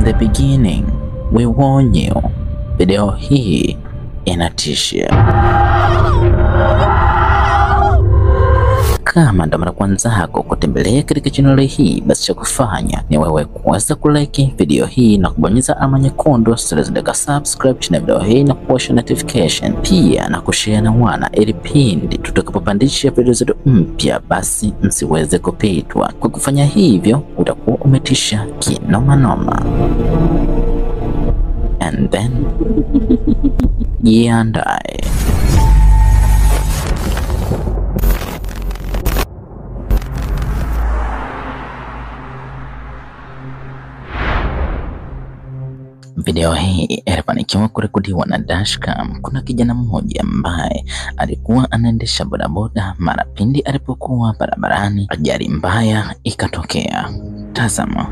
the beginning, we warn you, video hii inatisha. Kama ndo mara kwanza yako kutembelea katika channel hii, basi cha kufanya ni wewe kuweza kulike video hii na kubonyeza alama nyekundu zilizoandikwa subscribe chini ya video hii na kuwasha notification, pia na kushare na wana, ili pindi tutakapopandisha video zetu mpya basi msiweze kupitwa. Kwa kufanya hivyo utakuwa umetisha kinoma noma. And then jiandae. Video hii ilifanikiwa kurekodiwa na dashcam. Kuna kijana mmoja ambaye alikuwa anaendesha bodaboda mara pindi alipokuwa barabarani, ajali mbaya ikatokea. Tazama.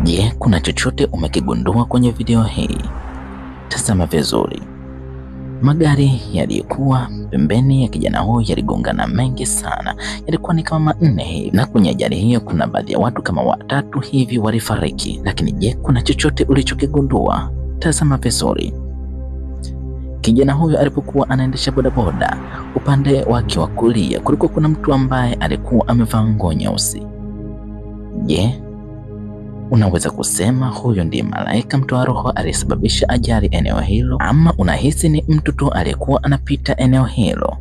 Je, kuna chochote umekigundua kwenye video hii? Tazama vizuri. Magari yaliyokuwa pembeni ya kijana huyo yaligongana mengi sana. Yalikuwa ni kama 4 hivi, na kwenye ajali hiyo kuna baadhi ya watu kama 3 hivi walifariki. Lakini je, kuna chochote ulichokigundua? Tazama vizuri. Kijana huyo alipokuwa anaendesha bodaboda, upande wake wa kulia kulikuwa kuna mtu ambaye alikuwa amevaa nguo nyeusi. Je, unaweza kusema huyo ndiye malaika mtoa roho aliyesababisha ajali eneo hilo, ama unahisi ni mtu tu aliyekuwa anapita eneo hilo?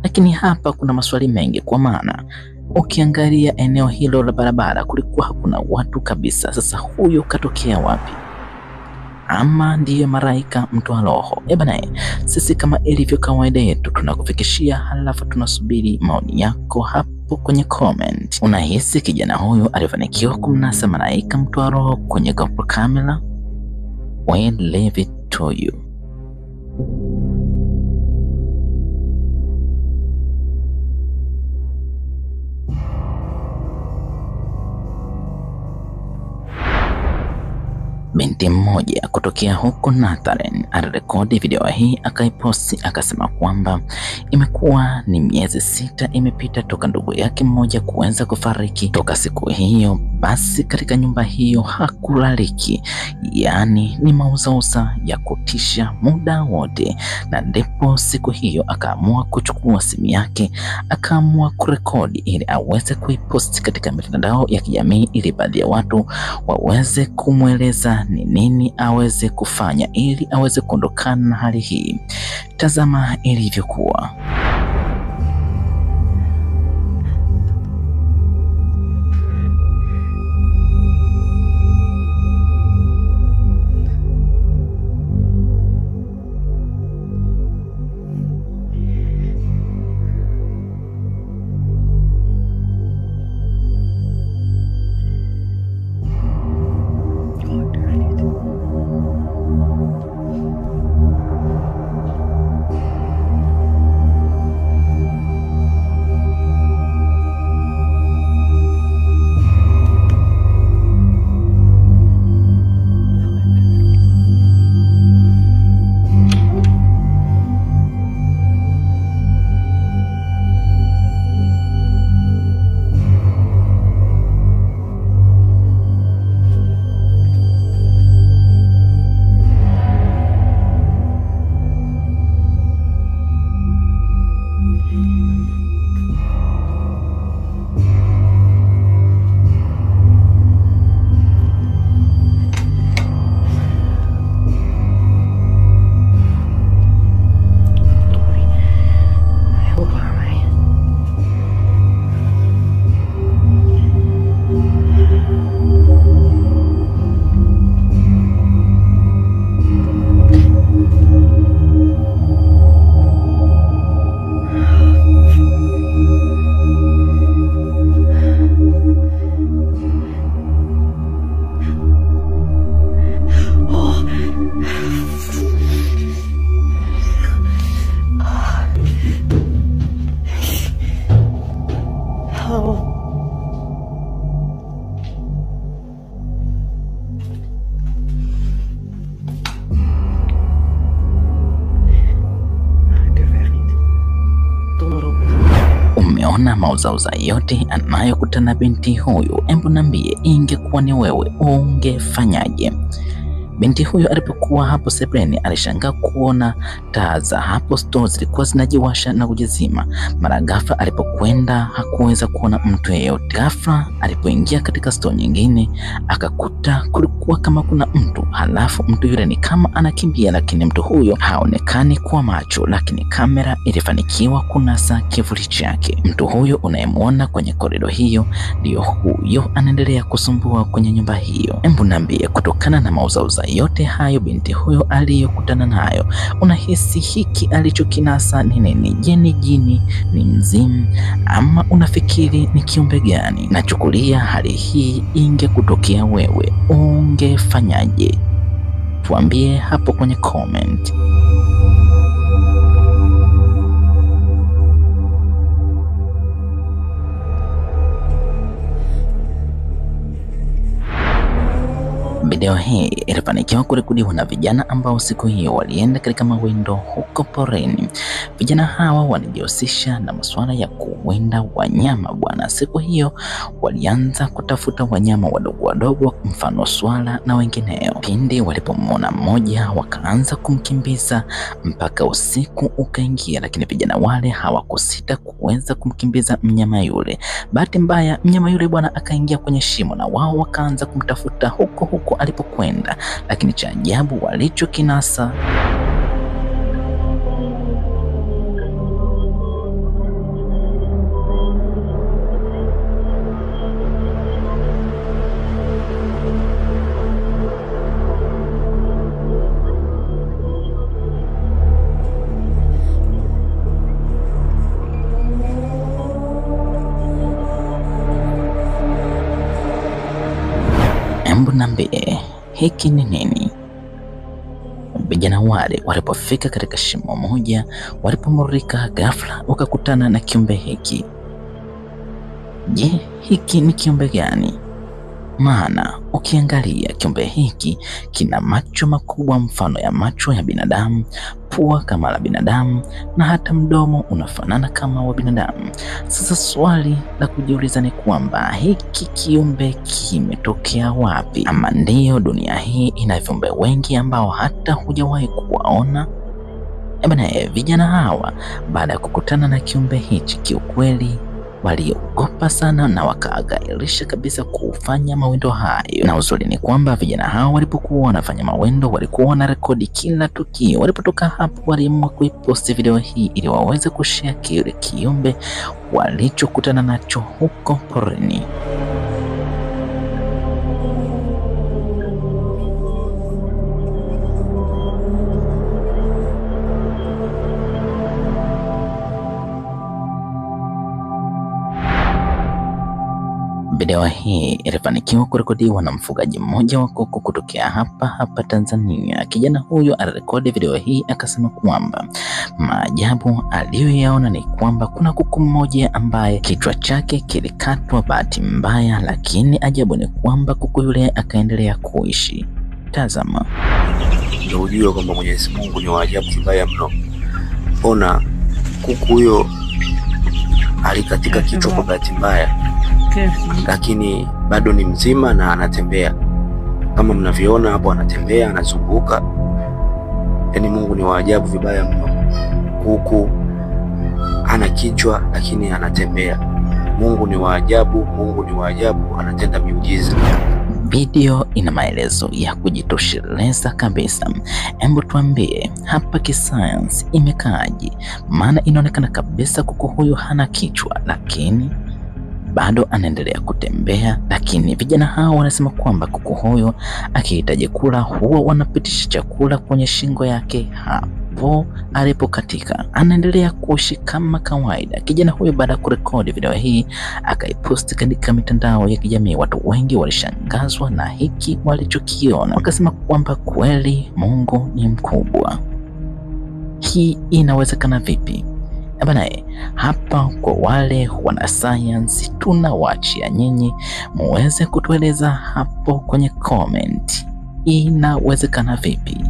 Lakini hapa kuna maswali mengi, kwa maana ukiangalia eneo hilo la barabara kulikuwa hakuna watu kabisa. Sasa huyo katokea wapi? Ama ndiye malaika mtoa roho? Bana, sisi kama ilivyo kawaida yetu tunakufikishia, halafu tunasubiri maoni yako hapo kwenye comment. Unahisi kijana huyu alifanikiwa kumnasa malaika mtoa roho kwenye GoPro camera? We'll leave it to you. Binti mmoja kutokea huko Natharet alirekodi video hii akaiposti, akasema kwamba imekuwa ni miezi 6 imepita toka ndugu yake mmoja kuanza kufariki. Toka siku hiyo basi katika nyumba hiyo hakulaliki, yani ni mauzauza ya kutisha muda wote. Na ndipo siku hiyo akaamua kuchukua simu yake, akaamua kurekodi ili aweze kuiposti katika mitandao ya kijamii, ili baadhi ya watu waweze kumweleza ni nini aweze kufanya ili aweze kuondokana na hali hii. Tazama ilivyokuwa. umeona mauzauza yote anayokutana binti huyu, hebu niambie, ingekuwa ni wewe ungefanyaje? Binti huyu alipokuwa hapo sebuleni alishangaa kuona taa za hapo store zilikuwa zinajiwasha na kujizima. Mara ghafla alipokwenda hakuweza kuona mtu yeyote. Ghafla alipoingia katika store nyingine akakuta kulikuwa kama kuna mtu, halafu mtu yule ni kama anakimbia, lakini mtu huyo haonekani kwa macho, lakini kamera ilifanikiwa kunasa kivuli chake. Mtu huyo unayemwona kwenye korido hiyo ndio huyo anaendelea kusumbua kwenye nyumba hiyo. Hebu niambie, kutokana na mauzauza yote hayo binti huyo aliyokutana nayo, unahisi hiki alichokinasa ni nini? Je, ni jini, ni mzimu, ama unafikiri ni kiumbe gani? Nachukulia hali hii ingekutokea wewe, ungefanyaje? Tuambie hapo kwenye comment. Video hii ilifanikiwa kurekodiwa na vijana ambao siku hiyo walienda katika mawindo huko porini. Vijana hawa walijihusisha na masuala ya kuwinda wanyama bwana. Siku hiyo walianza kutafuta wanyama wadogo wadogo, mfano swala na wengineo. Pindi walipomwona mmoja wakaanza kumkimbiza mpaka usiku ukaingia, lakini vijana wale hawakusita kuweza kumkimbiza mnyama yule. Bahati mbaya mnyama yule bwana akaingia kwenye shimo na wao wakaanza kumtafuta huko alipokwenda, lakini cha ajabu walichokinasa Hebu niambie, hiki ni nini? Vijana wale walipofika katika shimo moja, walipomurika ghafla wakakutana na kiumbe hiki. Je, hiki ni kiumbe gani? Maana ukiangalia kiumbe hiki kina macho makubwa mfano ya macho ya binadamu, pua kama la binadamu, na hata mdomo unafanana kama wa binadamu. Sasa swali la kujiuliza ni kwamba hiki kiumbe kimetokea wapi? Ama ndiyo dunia hii ina viumbe wengi ambao hata hujawahi kuwaona? Vijana hawa baada ya kukutana na kiumbe hichi kiukweli waliogopa sana na wakaagairisha kabisa kufanya mawindo hayo. Na uzuri ni kwamba vijana hao walipokuwa wanafanya mawindo walikuwa wanarekodi kila tukio. Walipotoka hapo waliamua kuiposti video hii ili waweze kushare kile kiumbe walichokutana nacho huko porini. Video hii ilifanikiwa kurekodiwa na mfugaji mmoja wa kuku kutokea hapa Tanzania. Kijana huyo alirekodi video hii akasema kwamba maajabu aliyoyaona ni kwamba kuna kuku mmoja ambaye kichwa chake kilikatwa bahati mbaya, lakini ajabu ni kwamba kuku yule akaendelea kuishi. Tazama. Ndio ujue kwamba Mwenyezi Mungu ni wa ajabu vibaya mno. Ona kuku huyo alikatika kichwa kwa bahati mbaya, lakini bado ni mzima na anatembea kama mnavyoona hapo, anatembea anazunguka. Yaani Mungu ni wa ajabu vibaya mno. Kuku ana kichwa lakini anatembea. Mungu ni wa ajabu, Mungu ni wa ajabu, anatenda miujiza. Video ina maelezo ya kujitosheleza kabisa. Hebu tuambie hapa kisayansi imekaaje? Maana inaonekana kabisa kuku huyu hana kichwa lakini bado anaendelea kutembea. Lakini vijana hao wanasema kwamba kuku huyo akihitaji kula huwa wanapitisha chakula kwenye shingo yake hapo alipokatika. Anaendelea kuishi kama kawaida. Kijana huyo baada ya kurekodi video hii akaiposti katika mitandao ya kijamii. Watu wengi walishangazwa na hiki walichokiona, wakasema kwamba kweli Mungu ni mkubwa. Hii inawezekana vipi? Hapa kwa wale wanasayansi tunawaachia nyinyi muweze kutueleza hapo kwenye comment, inawezekana vipi?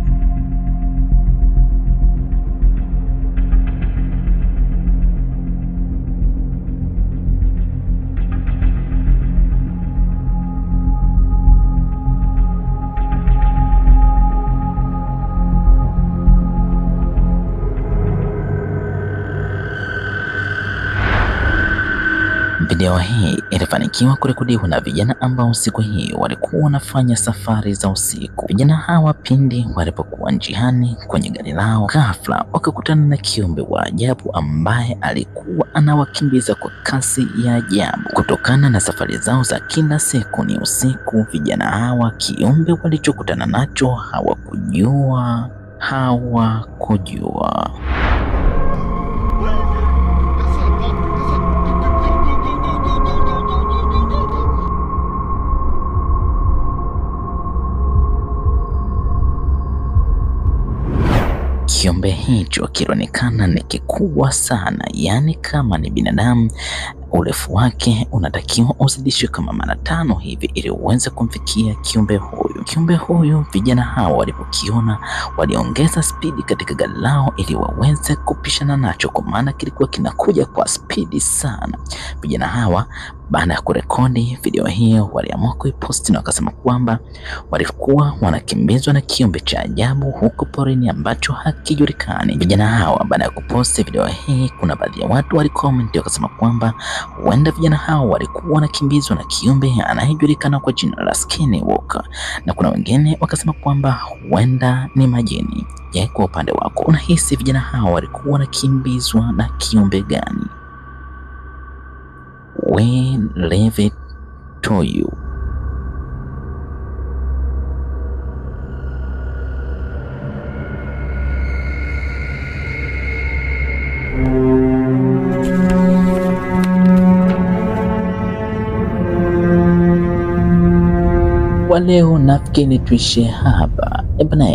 Video hii ilifanikiwa kurekodiwa na vijana ambao siku hiyo walikuwa wanafanya safari za usiku. Vijana hawa pindi walipokuwa njiani kwenye gari lao, ghafla wakakutana na kiumbe wa ajabu ambaye alikuwa anawakimbiza kwa kasi ya ajabu. Kutokana na safari zao za kila siku ni usiku, vijana hawa kiumbe walichokutana nacho hawakujua. Kiumbe hicho kilionekana ni kikubwa sana, yaani kama ni binadamu urefu wake unatakiwa uzidishwe kama mara 5 hivi ili uweze kumfikia kiumbe huyu. Kiumbe huyu vijana hao walipokiona waliongeza spidi katika gari lao ili waweze kupishana nacho, kwa maana kilikuwa kinakuja kwa spidi sana. Vijana hawa baada ya kurekodi video hiyo waliamua kuiposti na wakasema kwamba walikuwa wanakimbizwa na kiumbe cha ajabu huko porini ambacho hakijulikani. Vijana hawa baada ya kuposti video hii, kuna baadhi ya watu walicomment wakasema kwamba huenda vijana hao walikuwa wanakimbizwa na kiumbe anayejulikana kwa jina la Skinwalker, na kuna wengine wakasema kwamba huenda ni majini. Je, kwa upande wako unahisi vijana hao walikuwa wanakimbizwa na kiumbe gani? We leave it to you. Kwa leo nafikiri tuishie hapa. Bwana,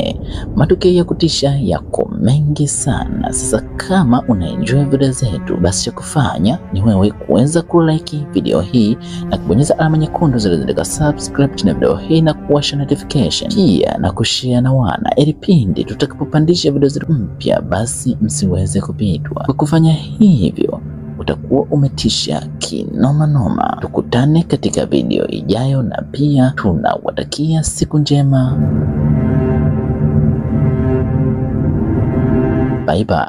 matukio ya kutisha yako mengi sana. Sasa kama unaenjoy video zetu, basi cha kufanya ni wewe kuweza kulike video hii na kubonyeza alama nyekundu zilizoandikwa subscribe chini ya video hii na kuwasha notification, pia na kushare na wana, ili pindi tutakapopandisha video zetu mpya basi msiweze kupitwa. Kwa kufanya hivyo utakuwa umetisha kinoma noma. Tukutane katika video ijayo, na pia tunawatakia siku njema. Bye bye.